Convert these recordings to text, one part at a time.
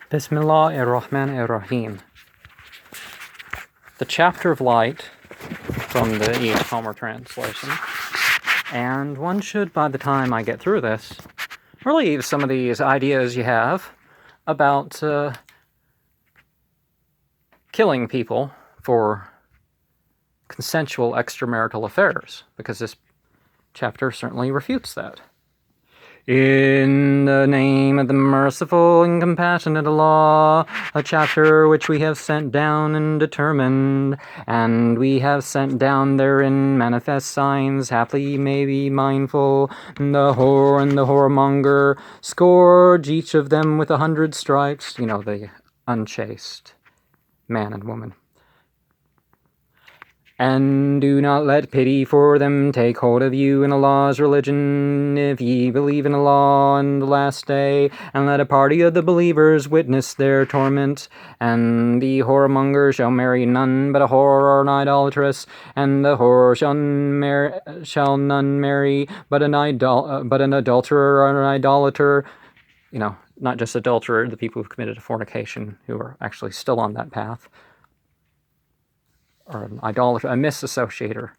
Bismillah ar-Rahman ar-Rahim. The chapter of light from the E.H. Palmer translation. And one should, by the time I get through this, relieve some of these ideas you have about killing people for consensual extramarital affairs, because this chapter certainly refutes that. In the name of the merciful and compassionate Allah, a chapter which we have sent down and determined, and we have sent down therein manifest signs, haply ye may be mindful. The whore and the whoremonger, scourge each of them with 100 stripes, the unchaste man and woman. And do not let pity for them take hold of you in Allah's religion, if ye believe in Allah and the last day, and let a party of the believers witness their torment. And the whoremonger shall marry none but a whore or an idolatress, and the whore shall none marry but an adulterer or an idolater. Not just adulterer, the people who've committed a fornication, who are actually still on that path. Or an idolater, a misassociator.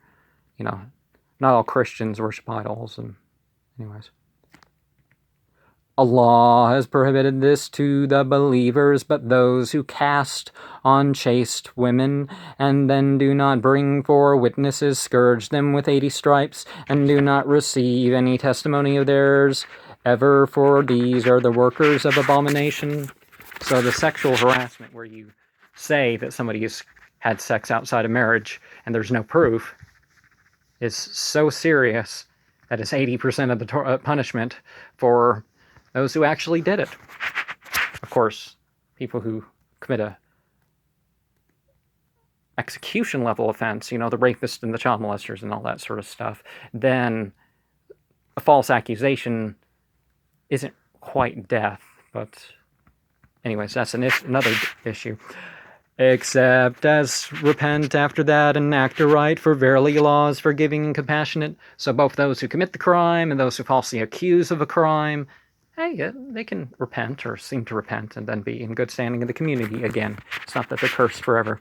Not all Christians worship idols, and anyways. Allah has prohibited this to the believers, but those who cast on chaste women, and then do not bring 4 witnesses, scourge them with 80 stripes, and do not receive any testimony of theirs ever, for these are the workers of abomination. So the sexual harassment where you say that somebody is had sex outside of marriage and there's no proof is so serious that it's 80% of the punishment for those who actually did it. Of course, people who commit a execution level offense, the rapists and the child molesters and all that sort of stuff, then a false accusation isn't quite death. But anyways, that's another issue. Except as repent after that and act aright, for verily Allah is forgiving and compassionate. So both those who commit the crime and those who falsely accuse of a crime, they can repent or seem to repent and then be in good standing in the community again. It's not that they're cursed forever.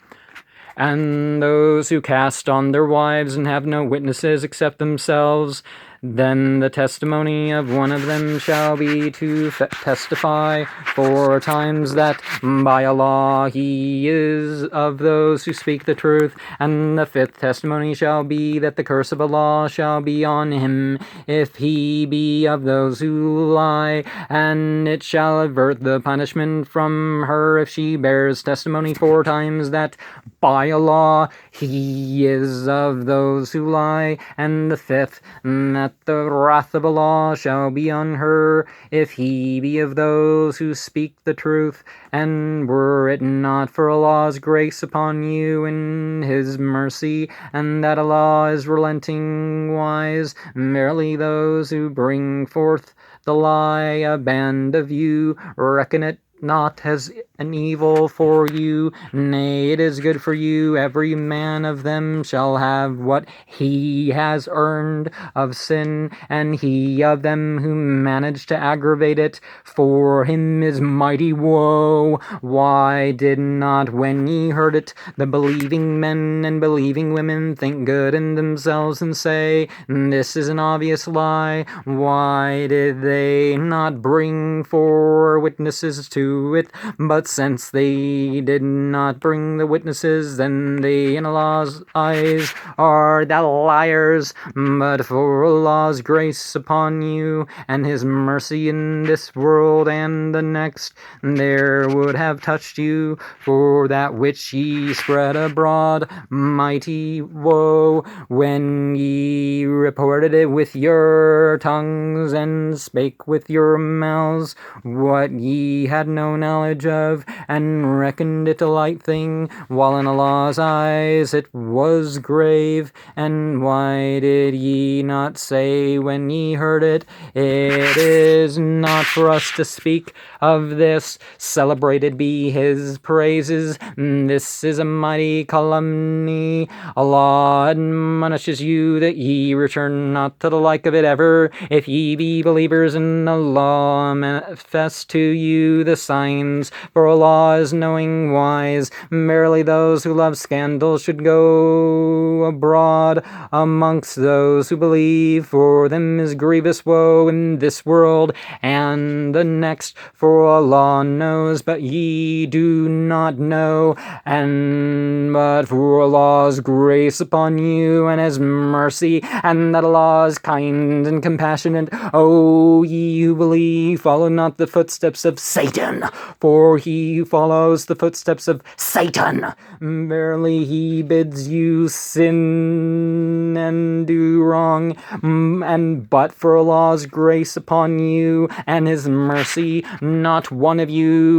And those who cast on their wives and have no witnesses except themselves, then the testimony of one of them shall be to testify 4 times that by Allah he is of those who speak the truth, and the 5th testimony shall be that the curse of Allah shall be on him if he be of those who lie, and it shall avert the punishment from her if she bears testimony 4 times that by Allah he is of those who lie, and the 5th that the wrath of Allah shall be on her if he be of those who speak the truth. And were it not for Allah's grace upon you and his mercy, and that Allah is relenting wise, merely those who bring forth the lie, a band of you, reckon it not as an evil for you, nay, it is good for you. Every man of them shall have what he has earned of sin, and he of them who manage to aggravate it, for him is mighty woe. Why did not, when ye heard it, the believing men and believing women think good in themselves and say, this is an obvious lie? Why did they not bring 4 witnesses to it? But since they did not bring the witnesses, then they in Allah's eyes are the liars. But for Allah's grace upon you and his mercy in this world and the next, there would have touched you for that which ye spread abroad mighty woe, when ye reported it with your tongues and spake with your mouths what ye had no knowledge of, give, and reckoned it a light thing, while in Allah's eyes it was grave. And why did ye not say when ye heard it, it is not for us to speak of this, celebrated be his praises, this is a mighty calumny. Allah admonishes you that ye return not to the like of it ever, if ye be believers in Allah, manifest to you the signs, for Allah is knowing wise. Verily those who love scandal should go abroad amongst those who believe, for them is grievous woe in this world and the next, for Allah knows, but ye do not know, and but for Allah's grace upon you and his mercy, and that Allah is kind and compassionate. O ye who believe, follow not the footsteps of Satan, for he who follows the footsteps of Satan, verily he bids you sin and do wrong, and but for Allah's grace upon you and his mercy, not one of you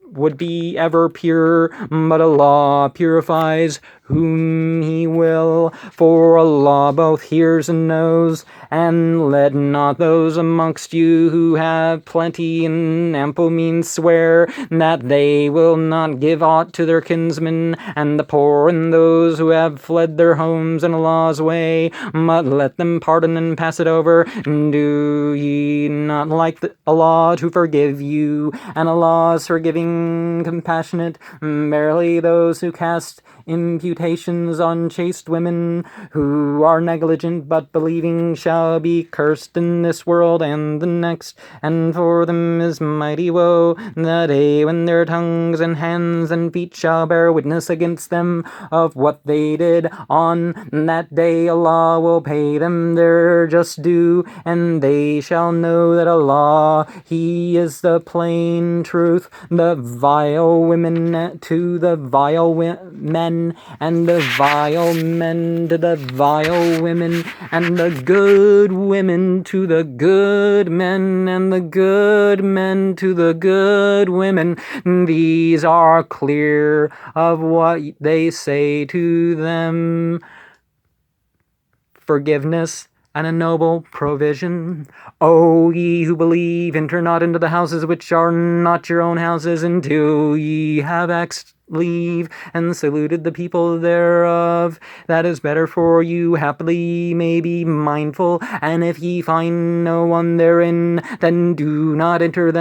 would be ever pure, but Allah purifies whom he will, for Allah both hears and knows. And let not those amongst you who have plenty and ample means swear that they will not give aught to their kinsmen and the poor and those who have fled their homes in Allah's way, but let them pardon and pass it over. Do ye not like Allah to forgive you, and Allah is forgiving, compassionate? Verily those who cast imputations on chaste women who are negligent but believing shall be cursed in this world and the next, and for them is mighty woe the day when their tongues and hands and feet shall bear witness against them of what they did. On that day Allah will pay them their just due, and they shall know that Allah, he is the plain truth. The vile women to the vile men, and the vile men to the vile women, and the good women to the good men, and the good men to the good women. These are clear of what they say to them. Forgiveness and a noble provision. O ye who believe, enter not into the houses which are not your own houses, until ye have asked leave and saluted the people thereof. That is better for you. Happily ye may be mindful. And if ye find no one therein, then do not enter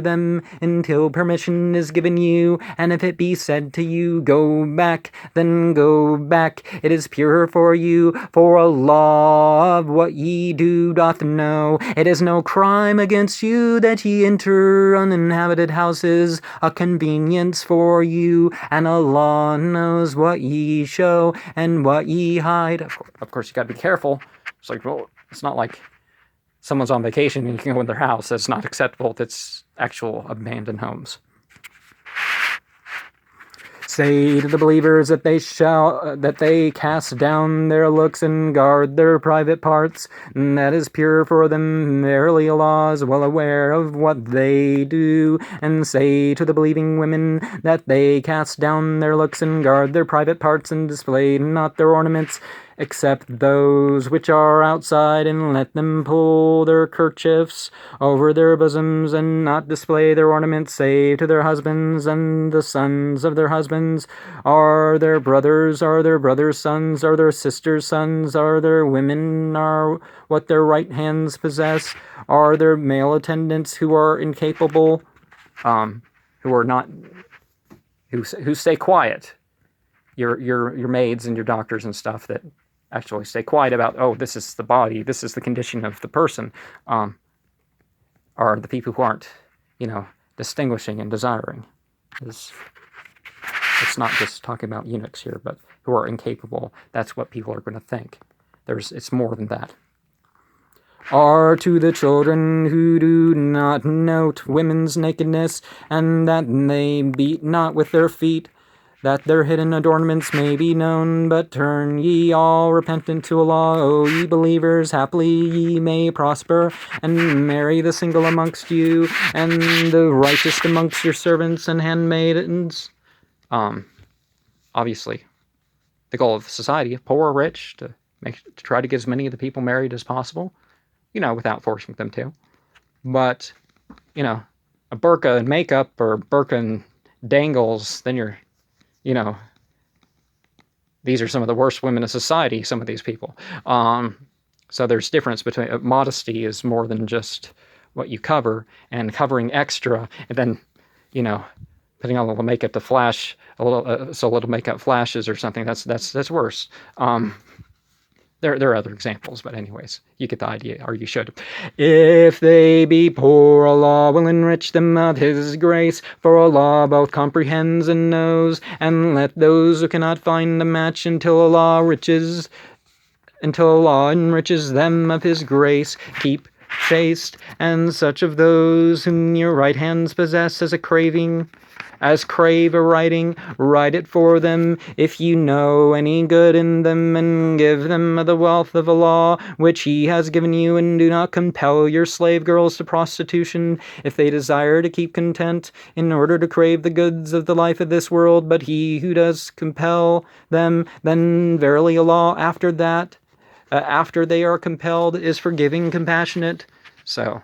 them until permission is given you. And if it be said to you, go back, then go back. It is purer for you, for Allah of what ye do doth know. It is no crime against you that ye enter uninhabited houses, a convenience for you, and Allah knows what ye show and what ye hide. Of course, you got to be careful. It's like, well, it's not like someone's on vacation and you can go in their house. That's not acceptable. That's actual abandoned homes. Say to the believers that they cast down their looks and guard their private parts, and that is pure for them. Verily Allah is well aware of what they do. And say to the believing women that they cast down their looks and guard their private parts, and display not their ornaments, except those which are outside, and let them pull their kerchiefs over their bosoms, and not display their ornaments save to their husbands and the sons of their husbands, are their brothers sons, are their sisters' sons, are their women, are what their right hands possess, are their male attendants who are incapable, who stay quiet, your maids and your doctors and stuff that actually stay quiet about, oh, this is the body, this is the condition of the person, are the people who aren't, distinguishing and desiring. It's not just talking about eunuchs here, but who are incapable. That's what people are going to think. It's more than that. Are to the children who do not note women's nakedness, and that they beat not with their feet, that their hidden adornments may be known. But turn ye all repentant to Allah, O ye believers, haply ye may prosper, and marry the single amongst you, and the righteous amongst your servants and handmaidens. Obviously, the goal of society, poor or rich, to try to get as many of the people married as possible, without forcing them to. But, a burqa and makeup or burqa and dangles, then you're, these are some of the worst women in society, some of these people. So there's difference between, modesty is more than just what you cover, and covering extra, and then, putting on a little makeup to flash, so a little makeup flashes or something, that's worse. There are other examples, but anyways, you get the idea, or you should. If they be poor, Allah will enrich them of His grace, for Allah both comprehends and knows, and let those who cannot find a match until Allah enriches them of His grace, keep chaste, and such of those whom your right hands possess as crave a writing, write it for them, if you know any good in them, and give them of the wealth of Allah, which He has given you, and do not compel your slave girls to prostitution, if they desire to keep content, in order to crave the goods of the life of this world. But he who does compel them, then verily Allah, after they are compelled, is forgiving, compassionate. So,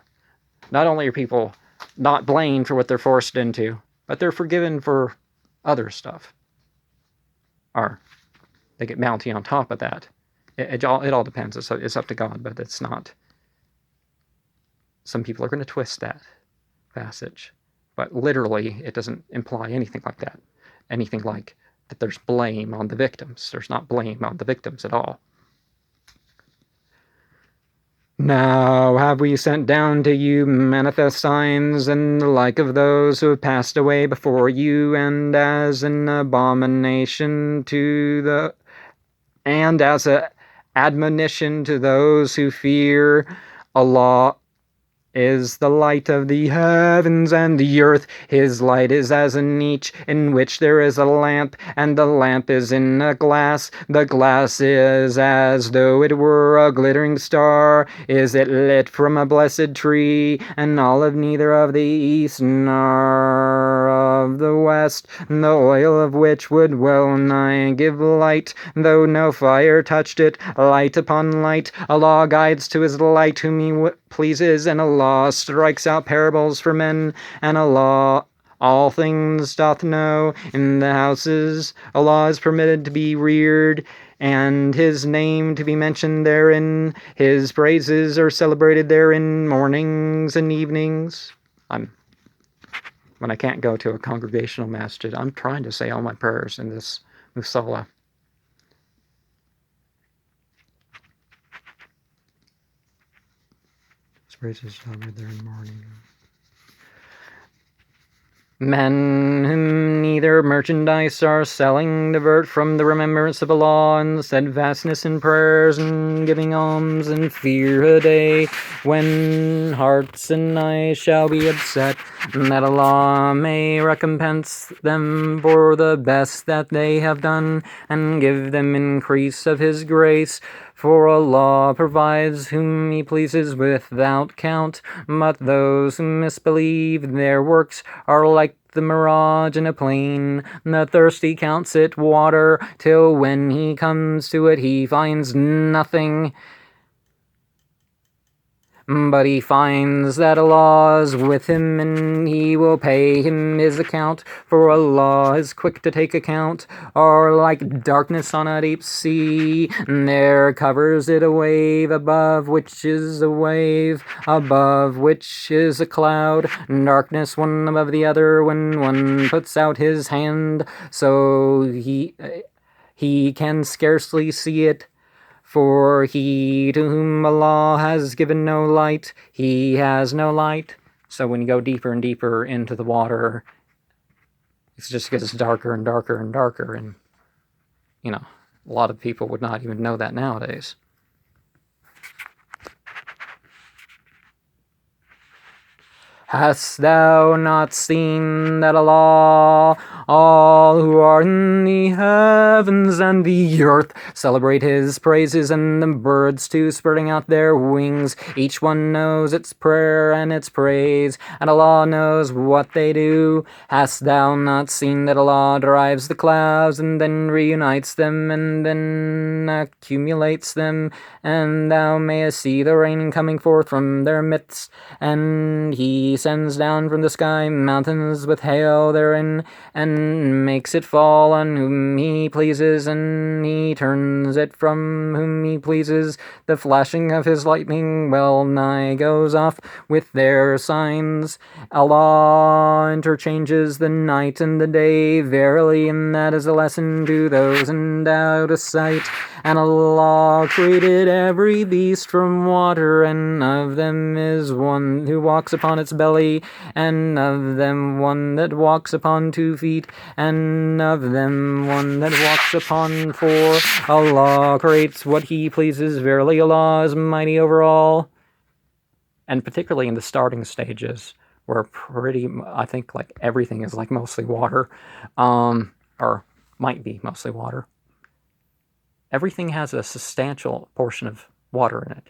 not only are people not blamed for what they're forced into, but they're forgiven for other stuff. Or they get bounty on top of that. It all depends. It's up to God, but it's not. Some people are going to twist that passage. But literally, it doesn't imply anything like that. Anything like that there's blame on the victims. There's not blame on the victims at all. Now have we sent down to you manifest signs and the like of those who have passed away before you, and as an abomination and as an admonition to those who fear. Allah is the light of the heavens and the earth. His light is as a niche in which there is a lamp, and the lamp is in a glass. The glass is as though it were a glittering star. Is it lit from a blessed tree, and olive neither of the east nor of the west, the oil of which would well nigh give light, though no fire touched it, light upon light. Allah guides to His light whom He pleases, and Allah strikes out parables for men, and Allah all things doth know. In the houses Allah is permitted to be reared, and His name to be mentioned therein. His praises are celebrated therein mornings and evenings. When I can't go to a congregational masjid, I'm trying to say all my prayers in this musalla. His praises are celebrated there in the morning. Men whom neither merchandise are selling divert from the remembrance of Allah, and steadfastness in prayers and giving alms, and fear a day when hearts and eyes shall be upset, that Allah may recompense them for the best that they have done, and give them increase of His grace. For Allah provides whom He pleases without count, but those who misbelieve, their works are like the mirage in a plain. The thirsty counts it water, till when he comes to it he finds nothing. But he finds that Allah is with him, and He will pay him his account, for Allah is quick to take account. Or like darkness on a deep sea, there covers it a wave, above which is a wave, above which is a cloud, darkness one above the other. When one puts out his hand, so he can scarcely see it. For he to whom Allah has given no light, he has no light. So when you go deeper and deeper into the water, it just gets darker and darker and darker. And, a lot of people would not even know that nowadays. Hast thou not seen that Allah, all who are in the heavens and the earth, celebrate His praises, and the birds too spreading out their wings, each one knows its prayer and its praise, and Allah knows what they do? Hast thou not seen that Allah drives the clouds, and then reunites them, and then accumulates them, and thou mayest see the rain coming forth from their midst, and He sends down from the sky mountains with hail therein, and makes it fall on whom He pleases, and He turns it from whom He pleases. The flashing of His lightning well nigh goes off with their signs. Allah interchanges the night and the day, verily, and that is a lesson to those endowed of sight. And Allah created every beast from water, and of them is one who walks upon its belly, and of them one that walks upon 2 feet, and of them one that walks upon 4. Allah creates what He pleases. Verily, Allah is mighty over all. And particularly in the starting stages, where I think like everything is like mostly water, or might be mostly water. Everything has a substantial portion of water in it.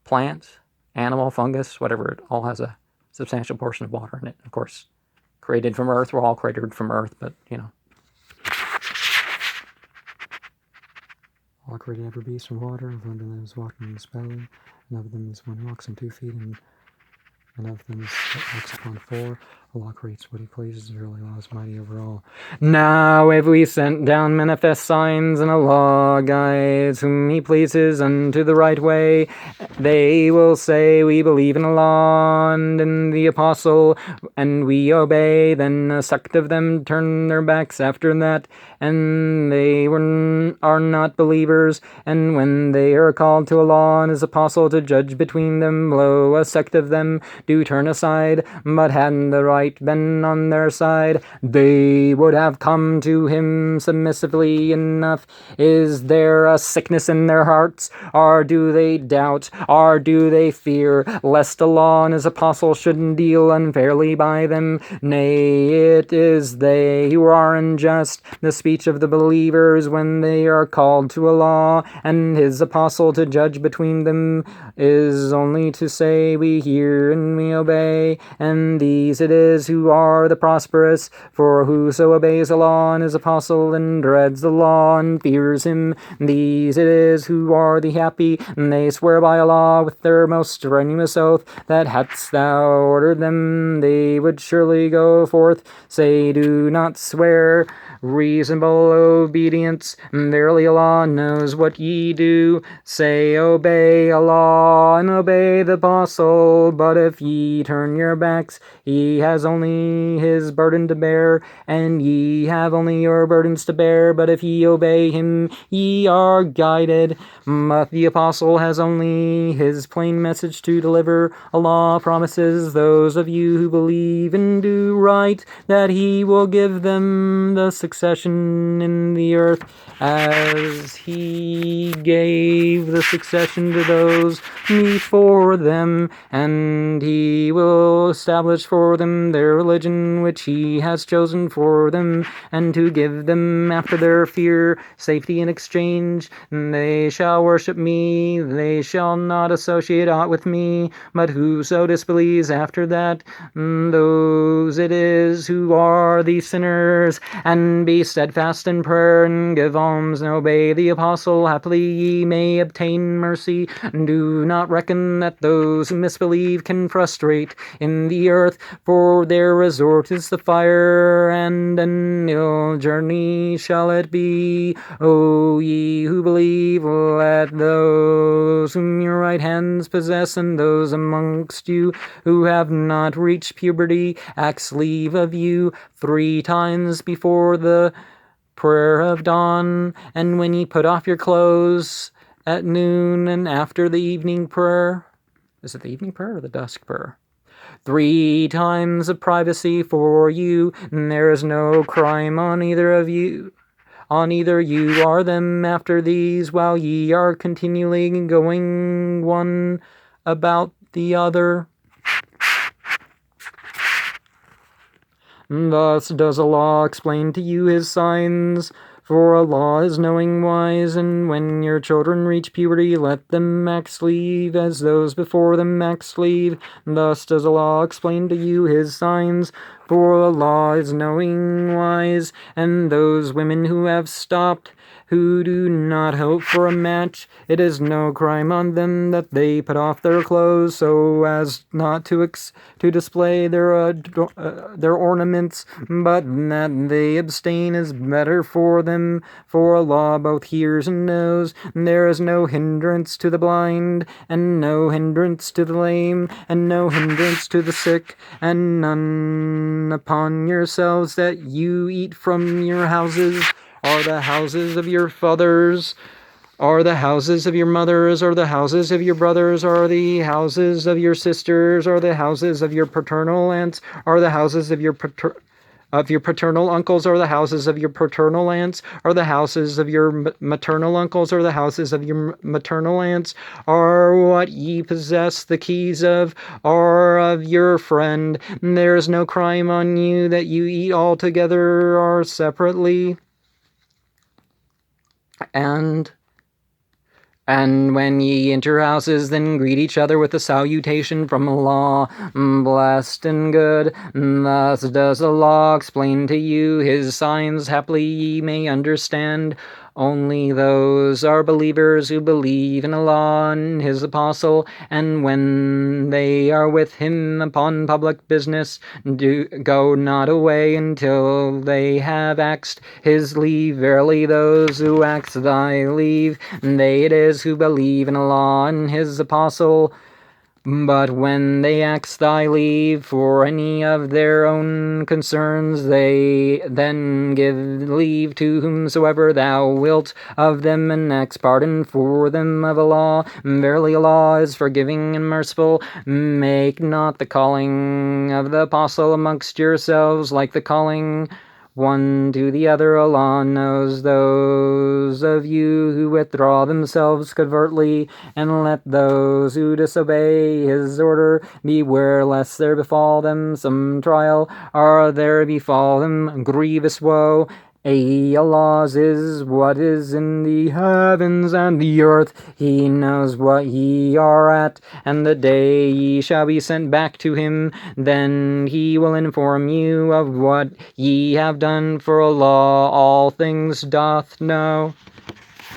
Plants, animal, fungus, whatever, it all has a substantial portion of water in it. Of course, created from earth, we're all created from earth, but, Allah created every beast from water, and of them is walking in His belly, and of them is one who walks on 2 feet, and of them is walks upon 4. Allah creates what He pleases, verily Allah is mighty over all. Now have we sent down manifest signs, and Allah guides whom He pleases unto the right way. They will say, we believe in Allah and in the Apostle, and we obey. Then a sect of them turn their backs after that, and they are not believers. And when they are called to Allah and His Apostle to judge between them, lo, a sect of them do turn aside, but hadn't the right been on their side, they would have come to Him submissively enough. Is there a sickness in their hearts, or do they doubt, or do they fear, lest Allah and His Apostle shouldn't deal unfairly by them? Nay, it is they who are unjust. The speech of the believers when they are called to Allah and His Apostle to judge between them is only to say, we hear and we obey, and these it is who are the prosperous. For whoso obeys Allah and His Apostle and dreads the law and fears Him, these it is who are the happy. And they swear by Allah with their most strenuous oath that hadst thou ordered them, they would surely go forth. Say, do not swear. Reasonable obedience, verily Allah knows what ye do. Say, obey Allah and obey the Apostle, but if ye turn your backs, He has only His burden to bear, and ye have only your burdens to bear. But if ye obey Him, ye are guided. But the Apostle has only his plain message to deliver. Allah promises those of you who believe and do right that He will give them the succession in the earth, as He gave the succession to those before them, and He will establish for them their religion which He has chosen for them, and to give them after their fear safety in exchange. They shall worship Me, they shall not associate aught with Me, but whoso disbelieves after that, those it is who are the sinners. And be steadfast in prayer, and give alms, and obey the Apostle, haply ye may obtain mercy. Do not reckon that those who misbelieve can frustrate in the earth, for their resort is the fire, and an ill journey shall it be. O ye who believe, let those whom your right hands possess, and those amongst you who have not reached puberty, ask leave of you 3 times before the prayer of dawn, and when ye put off your clothes at noon, and after the evening prayer. Is it the evening prayer or the dusk prayer? 3 times of privacy for you, and there is no crime on either of you. On either you or them after these, while ye are continually going one about the other. Thus does Allah explain to you His signs, for Allah is knowing wise, and when your children reach puberty, let them max leave as those before them max leave. Thus does Allah explain to you His signs, for Allah is knowing wise, and those women who have stopped, who do not hope for a match, it is no crime on them that they put off their clothes so as not to display their ornaments, but that they abstain is better for them. For Allah both hears and knows. There is no hindrance to the blind, and no hindrance to the lame, and no hindrance to the sick, and none upon yourselves that you eat from your houses, are the houses of your fathers, are the houses of your mothers, or the houses of your brothers, are the houses of your sisters, or the houses of your paternal aunts, are the houses of your paternal uncles, or the houses of your paternal aunts, or the houses of your maternal uncles, or the houses of your maternal aunts, are what ye possess the keys of, or of your friend. There is no crime on you that you eat all together or separately. And when ye enter houses, then greet each other with a salutation from Allah, blessed and good. Thus does Allah explain to you His signs, haply ye may understand. Only those are believers who believe in Allah and His Apostle, and when they are with Him upon public business, go not away until they have asked His leave. Verily those who ask thy leave, they it is who believe in Allah and His Apostle. But when they ask thy leave for any of their own concerns, they then give leave to whomsoever thou wilt of them, and ask pardon for them of Allah. Verily Allah is forgiving and merciful. Make not the calling of the apostle amongst yourselves like the calling one to the other. Allah knows those of you who withdraw themselves covertly, and let those who disobey His order beware lest there befall them some trial, or there befall them grievous woe. Allah's is what is in the heavens and the earth. He knows what ye are at, and the day ye shall be sent back to Him, then He will inform you of what ye have done, for Allah all things doth know.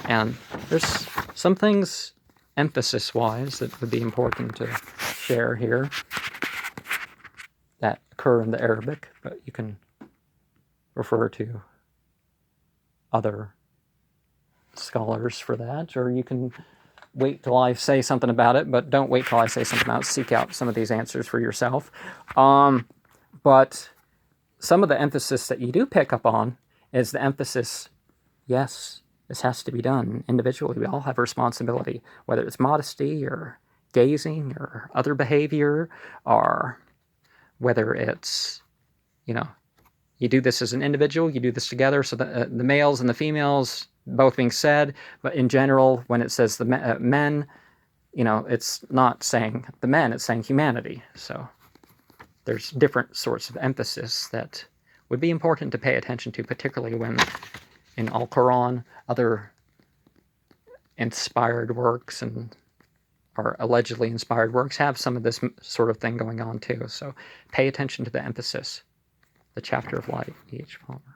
And there's some things emphasis-wise that would be important to share here that occur in the Arabic, but you can refer to other scholars for that, or you can wait till I say something about it, but don't wait till I say something about it. Seek out some of these answers for yourself. But some of the emphasis that you do pick up on is the emphasis, yes, this has to be done individually. We all have a responsibility, whether it's modesty or gazing or other behavior, or whether it's, you do this as an individual, you do this together, so the males and the females both being said, but in general, when it says the men, it's not saying the men, it's saying humanity. So there's different sorts of emphasis that would be important to pay attention to, particularly when in Al-Quran, other inspired works or allegedly inspired works have some of this sort of thing going on too. So pay attention to the emphasis. The chapter of light, E.H. Palmer.